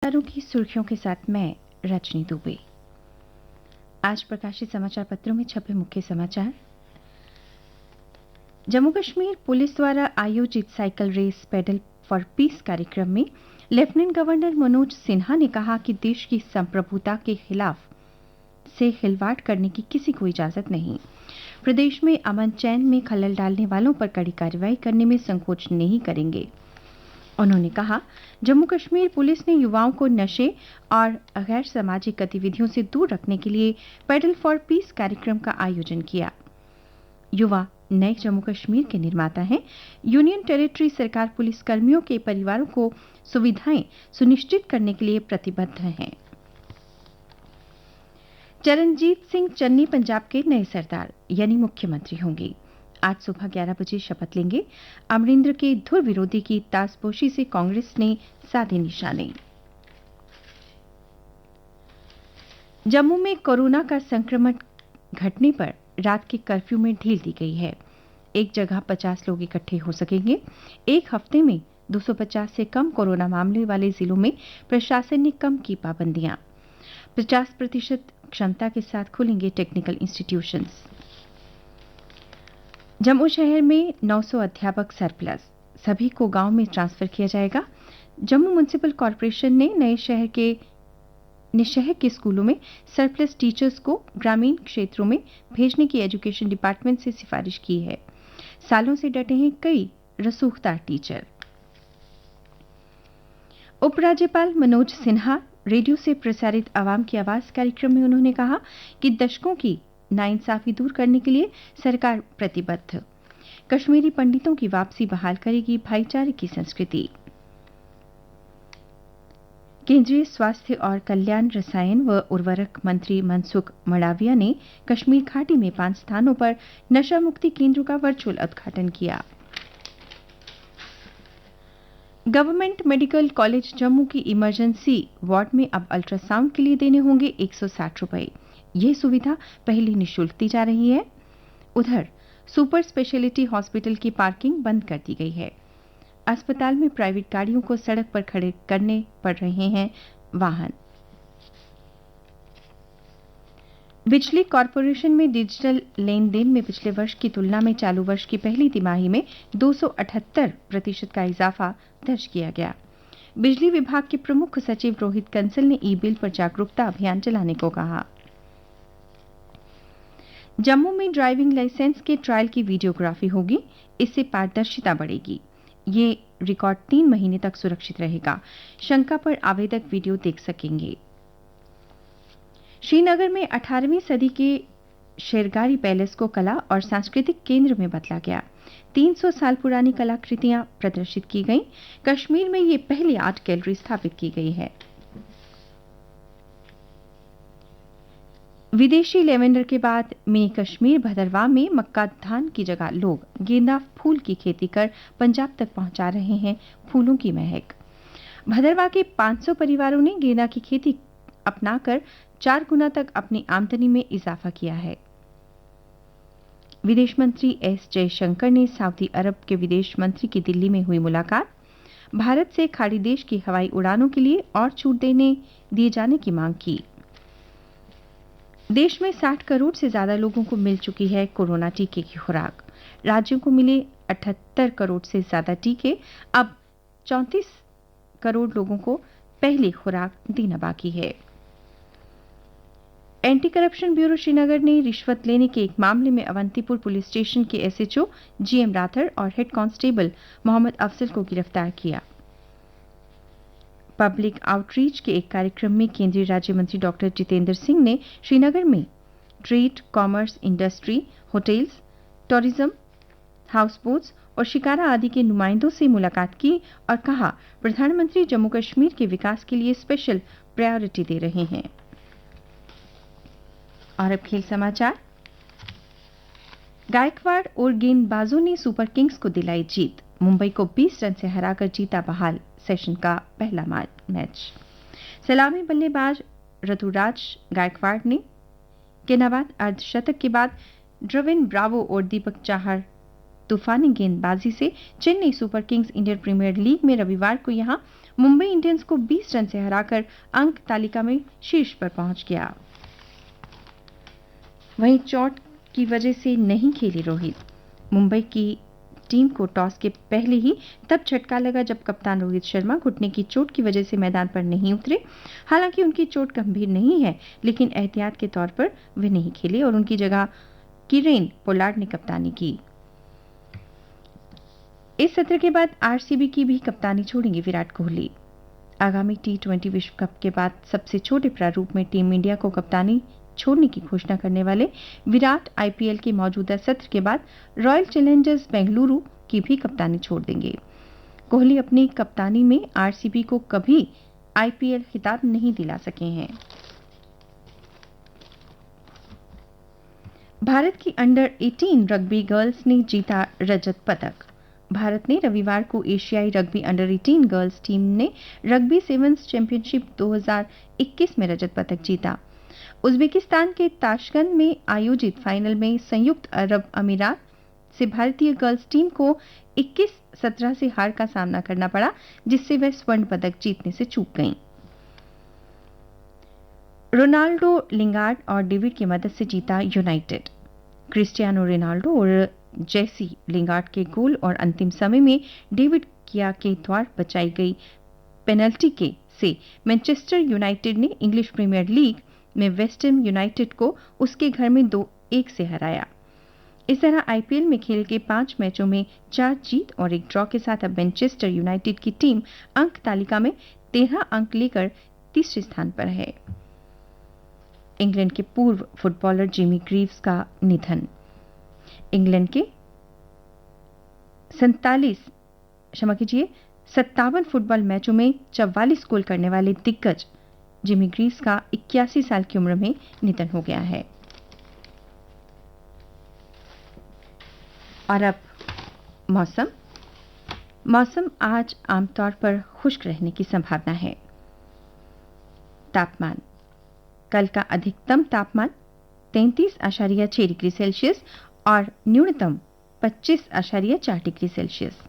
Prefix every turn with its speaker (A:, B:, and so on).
A: समाचारों की सुर्खियों के साथ मैं रजनी दुबे। आज प्रकाशित समाचार पत्रों में छपे मुख्य समाचार। जम्मू कश्मीर पुलिस द्वारा आयोजित cycle race pedal for peace कार्यक्रम में लेफ्टिनेंट गवर्नर मनोज सिन्हा ने कहा कि देश की संप्रभुता के खिलाफ से खिलवाड़ करने की किसी को इजाजत नहीं। प्रदेश में अमन चैन में खलल डालने वालों पर कड़ी कार्रवाई करने में संकोच नहीं करेंगे। उन्होंने कहा, जम्मू कश्मीर पुलिस ने युवाओं को नशे और गैर सामाजिक गतिविधियों से दूर रखने के लिए पेडल फॉर पीस कार्यक्रम का आयोजन किया। युवा नए जम्मू कश्मीर के निर्माता हैं। यूनियन टेरिटरी सरकार पुलिस कर्मियों के परिवारों को सुविधाएं सुनिश्चित करने के लिए प्रतिबद्ध है। चरणजीत सिंह चन्नी पंजाब के नए सरदार यानी मुख्यमंत्री होंगे। आज सुबह 11 बजे शपथ लेंगे। अमरिंदर के धुर विरोधी की ताजपोशी से कांग्रेस ने साधे निशाने। जम्मू में कोरोना का संक्रमण घटने पर रात के कर्फ्यू में ढील दी गई है। एक जगह 50 लोग इकट्ठे हो सकेंगे। एक हफ्ते में 250 से कम कोरोना मामले वाले जिलों में प्रशासन ने कम की पाबंदियां। 50% क्षमता के साथ खुलेंगे टेक्निकल इंस्टीट्यूशंस। जम्मू शहर में 900 अध्यापक सरप्लस, सभी को गांव में ट्रांसफर किया जाएगा। जम्मू म्युनिसिपल कॉरपोरेशन ने नए शहर के स्कूलों में सरप्लस टीचर्स को ग्रामीण क्षेत्रों में भेजने की एजुकेशन डिपार्टमेंट से सिफारिश की है। सालों से डटे हैं कई रसूखदार टीचर। उपराज्यपाल मनोज सिन्हा रेडियो से प्रसारित आवाम की आवाज कार्यक्रम में उन्होंने कहा कि दशकों की नाइंसाफी दूर करने के लिए सरकार प्रतिबद्ध। कश्मीरी पंडितों की वापसी बहाल करेगी भाईचारे की संस्कृति। केंद्रीय स्वास्थ्य और कल्याण रसायन व उर्वरक मंत्री मनसुख मंडाविया ने कश्मीर घाटी में 5 स्थानों पर नशा मुक्ति केंद्रों का वर्चुअल उद्घाटन किया। गवर्नमेंट मेडिकल कॉलेज जम्मू की इमरजेंसी वार्ड में अब अल्ट्रासाउंड के लिए देने होंगे 160 रुपए। यह सुविधा पहले निःशुल्क दी जा रही है। उधर सुपर स्पेशलिटी हॉस्पिटल की पार्किंग बंद कर दी गई है। अस्पताल में प्राइवेट गाड़ियों को सड़क पर खड़े करने पड़ रहे हैं वाहन। बिजली कॉरपोरेशन में डिजिटल लेन देन में पिछले वर्ष की तुलना में चालू वर्ष की पहली तिमाही में 278% का इजाफा दर्ज किया गया। बिजली विभाग के प्रमुख सचिव रोहित कंसल ने ई बिल पर जागरूकता अभियान चलाने को कहा। जम्मू में ड्राइविंग लाइसेंस के ट्रायल की वीडियोग्राफी होगी। इससे पारदर्शिता बढ़ेगी। ये रिकॉर्ड 3 महीने तक सुरक्षित रहेगा। शंका पर आवेदक वीडियो देख सकेंगे। श्रीनगर में 18वीं सदी के शेरगारी पैलेस को कला और सांस्कृतिक केंद्र में बदला गया। 300 साल पुरानी कलाकृतियां प्रदर्शित की गईं। कश्मीर में ये पहली आर्ट गैलरी स्थापित की गई है। विदेशी लेवेंडर के बाद मिनी कश्मीर भदरवाह में मक्का धान की जगह लोग गेंदा फूल की खेती कर पंजाब तक पहुंचा रहे हैं फूलों की महक। भदरवाह के 500 परिवारों ने गेंदा की खेती अपनाकर 4 गुना तक अपनी आमदनी में इजाफा किया है। विदेश मंत्री एस जयशंकर ने सऊदी अरब के विदेश मंत्री की दिल्ली में हुई मुलाकात। भारत से खाड़ी देश की हवाई उड़ानों के लिए और छूट दिए जाने की मांग की। देश में 60 करोड़ से ज्यादा लोगों को मिल चुकी है कोरोना टीके की खुराक। राज्यों को मिले 78 करोड़ से ज्यादा टीके। अब 34 करोड़ लोगों को पहली खुराक देना बाकी है। एंटी करप्शन ब्यूरो श्रीनगर ने रिश्वत लेने के एक मामले में अवंतीपुर पुलिस स्टेशन के एसएचओ जीएम राथर और हेड कांस्टेबल मोहम्मद अफजल को गिरफ्तार किया। पब्लिक आउटरीच के एक कार्यक्रम में केंद्रीय राज्य मंत्री डॉक्टर जितेंद्र सिंह ने श्रीनगर में trade, commerce, industry, hotels, tourism, house boats और शिकारा आदि के नुमाइंदों से मुलाकात की और कहा, प्रधानमंत्री जम्मू कश्मीर के विकास के लिए स्पेशल प्रायोरिटी दे रहे हैं। और अब खेल समाचार। गायकवाड़ और गेंदबाजों ने सुपर किंग्स को दिलाई जीत। मुंबई को 20 रन से हराकर जीता बहाल सेशन का पहला मैच। सलामी बल्लेबाज ऋतुराज गायकवाड़ ने के नाबाद अर्धशतक के बाद ड्रविन ब्रावो और दीपक चाहर तूफानी गेंदबाजी से Chennai Super Kings Indian Premier League में रविवार को यहां मुंबई इंडियंस को 20 रन से हराकर अंक तालिका में शीर्ष पर पहुंच गया। वहीं चोट की वजह से नहीं खेले रोहित। मुंबई की टीम को टॉस के पहले ही तब झटका लगा जब कप्तान रोहित शर्मा घुटने की चोट की वजह से मैदान पर नहीं उतरे। हालांकि उनकी चोट गंभीर नहीं है, लेकिन एहतियात के तौर पर वे नहीं खेले और उनकी जगह किरेन पोलार्ड ने कप्तानी की। इस सत्र के बाद आरसीबी की भी कप्तानी छोड़ेंगे विराट कोहली। आगामी टी20 विश्व कप के बाद सबसे छोटे प्रारूप में टीम इंडिया को कप्तानी छोड़ने की घोषणा करने वाले विराट आईपीएल के मौजूदा सत्र के बाद रॉयल चैलेंजर्स बेंगलुरु की भी कप्तानी छोड़ देंगे। कोहली अपनी कप्तानी में आरसीबी को कभी आईपीएल खिताब नहीं दिला सके हैं। भारत की अंडर 18 रग्बी गर्ल्स ने जीता रजत पदक। भारत ने रविवार को एशियाई रग्बी अंडर 18 गर्ल्स टीम ने रग्बी सेवन्स चैंपियनशिप 2021 में रजत पदक जीता। उज्बेकिस्तान के ताशकंद में आयोजित फाइनल में संयुक्त अरब अमीरात से भारतीय गर्ल्स टीम को 21-17 से हार का सामना करना पड़ा, जिससे वह स्वर्ण पदक जीतने से चूक गईं। रोनाल्डो, लिंगार्ड और डेविड की मदद से जीता यूनाइटेड। क्रिस्टियानो रोनाल्डो और जेसी लिंगार्ड के गोल और अंतिम समय में डेविड किया के द्वार बचाई गई पेनल्टी के से मैनचेस्टर यूनाइटेड ने इंग्लिश प्रीमियर लीग में वेस्ट हैम यूनाइटेड को उसके घर में 2-1 से हराया। इस तरह आईपीएल में खेल के 5 मैचों में 4 जीत और 1 ड्रॉ के साथ अब मैनचेस्टर यूनाइटेड की टीम अंक तालिका में 13 अंक लेकर तीसरे स्थान पर है। इंग्लैंड के पूर्व फुटबॉलर जिमी ग्रीव्स का निधन। इंग्लैंड के 57 फुटबॉल मैचों में 44 गोल करने वाले दिग्गज जिमी ग्रीव्स का 81 साल की उम्र में निधन हो गया है। और अब मौसम आज आमतौर पर खुश्क रहने की संभावना है। तापमान कल का अधिकतम तापमान 33.6 डिग्री सेल्सियस और न्यूनतम 25.4 डिग्री सेल्सियस।